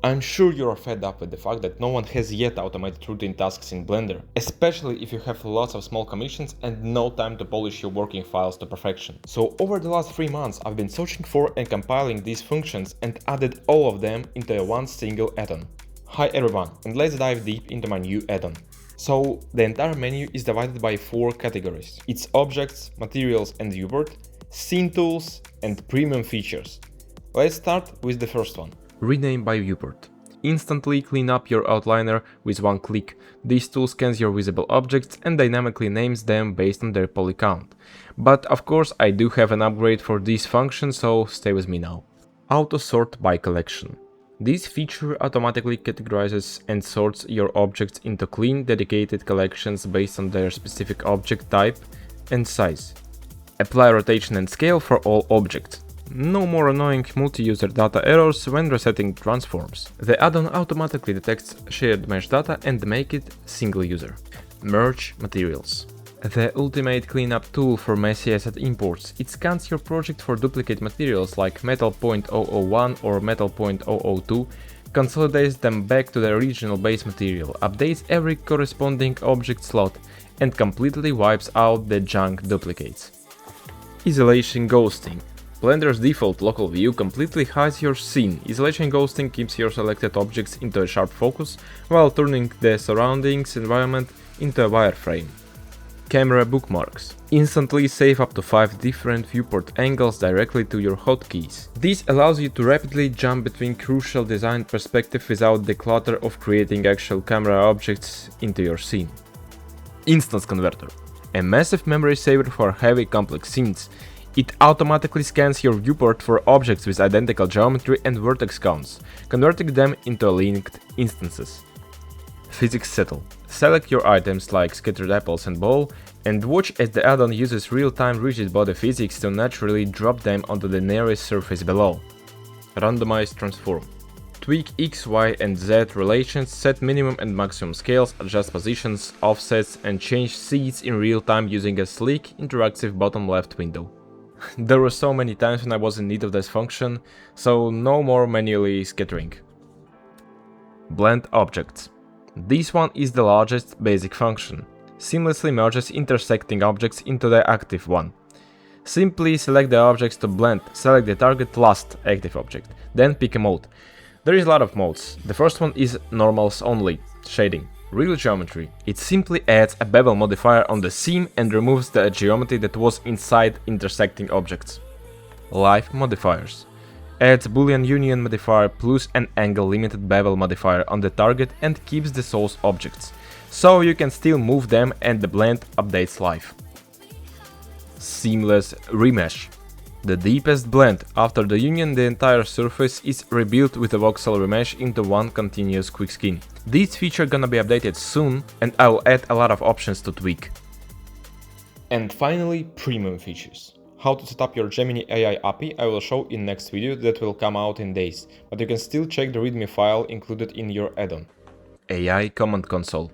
I'm sure you're fed up with the fact that no one has yet automated routine tasks in Blender, especially if you have lots of small commissions and no time to polish your working files to perfection. So over the last 3 months I've been searching for and compiling these functions and added all of them into one single add-on. Hi everyone, and let's dive deep into my new add-on. So the entire menu is divided by 4 categories. It's objects, materials and viewport, scene tools and premium features. Let's start with the first one. Rename by viewport. Instantly clean up your outliner with one click. This tool scans your visible objects and dynamically names them based on their poly count. But of course I do have an upgrade for this function, so stay with me now. Auto sort by collection. This feature automatically categorizes and sorts your objects into clean, dedicated collections based on their specific object type and size. Apply rotation and scale for all objects. No more annoying multi-user data errors when resetting transforms. The add-on automatically detects shared mesh data and make it single user. Merge materials. The ultimate cleanup tool for messy asset imports. It scans your project for duplicate materials like metal.001 or metal.002, consolidates them back to the original base material, updates every corresponding object slot, and completely wipes out the junk duplicates. Isolation ghosting. Blender's default local view completely hides your scene. Isolation ghosting keeps your selected objects into a sharp focus while turning the surroundings environment into a wireframe. Camera bookmarks. Instantly save up to 5 different viewport angles directly to your hotkeys. This allows you to rapidly jump between crucial design perspectives without the clutter of creating actual camera objects into your scene. Instance converter. A massive memory saver for heavy complex scenes. It automatically scans your viewport for objects with identical geometry and vertex counts, converting them into linked instances. Physics settle. Select your items like scattered apples and ball, and watch as the add-on uses real-time rigid body physics to naturally drop them onto the nearest surface below. Randomize transform. Tweak X, Y and Z relations, set minimum and maximum scales, adjust positions, offsets and change seeds in real time using a sleek, interactive bottom left window. There were so many times when I was in need of this function, so no more manually scattering. Blend objects. This one is the largest basic function. Seamlessly merges intersecting objects into the active one. Simply select the objects to blend, select the target last active object, then pick a mode. There is a lot of modes. The first one is normals only, shading. Real geometry. It simply adds a bevel modifier on the seam and removes the geometry that was inside intersecting objects. Live modifiers. Adds boolean union modifier plus an angle limited bevel modifier on the target and keeps the source objects, so you can still move them and the blend updates live. Seamless remesh. The deepest blend. After the union, the entire surface is rebuilt with a voxel remesh into one continuous quick skin. This feature gonna be updated soon, and I will add a lot of options to tweak. And finally, premium features. How to set up your Gemini AI API I will show in next video that will come out in days, but you can still check the readme file included in your add-on. AI command console.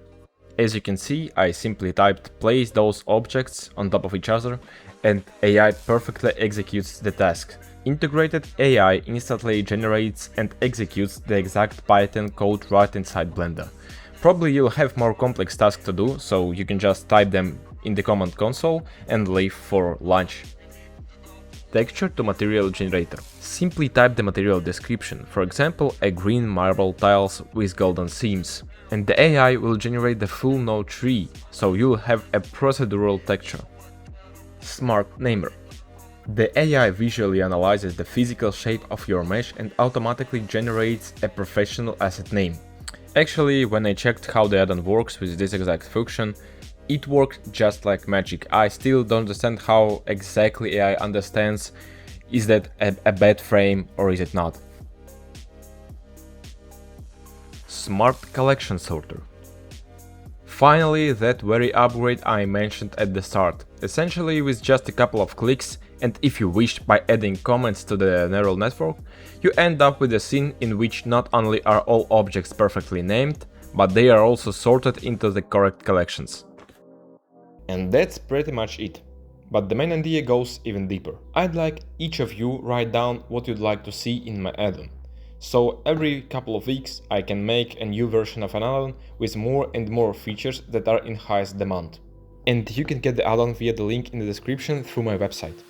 As you can see, I simply typed place those objects on top of each other and AI perfectly executes the task. Integrated AI instantly generates and executes the exact Python code right inside Blender. Probably you'll have more complex tasks to do, so you can just type them in the command console and leave for lunch. Texture to material generator. Simply type the material description, for example a green marble tiles with golden seams, and the AI will generate the full node tree, so you'll have a procedural texture. Smart Namer. The AI visually analyzes the physical shape of your mesh and automatically generates a professional asset name. Actually, when I checked how the add-on works with this exact function, it worked just like magic. I still don't understand how exactly AI understands is that a bad frame or is it not. Smart Collection Sorter. Finally, that very upgrade I mentioned at the start. Essentially, with just a couple of clicks, and if you wish by adding comments to the neural network, you end up with a scene in which not only are all objects perfectly named, but they are also sorted into the correct collections. And that's pretty much it. But the main idea goes even deeper. I'd like each of you write down what you'd like to see in my add-on. So every couple of weeks I can make a new version of an add-on with more and more features that are in highest demand. And you can get the add-on via the link in the description through my website.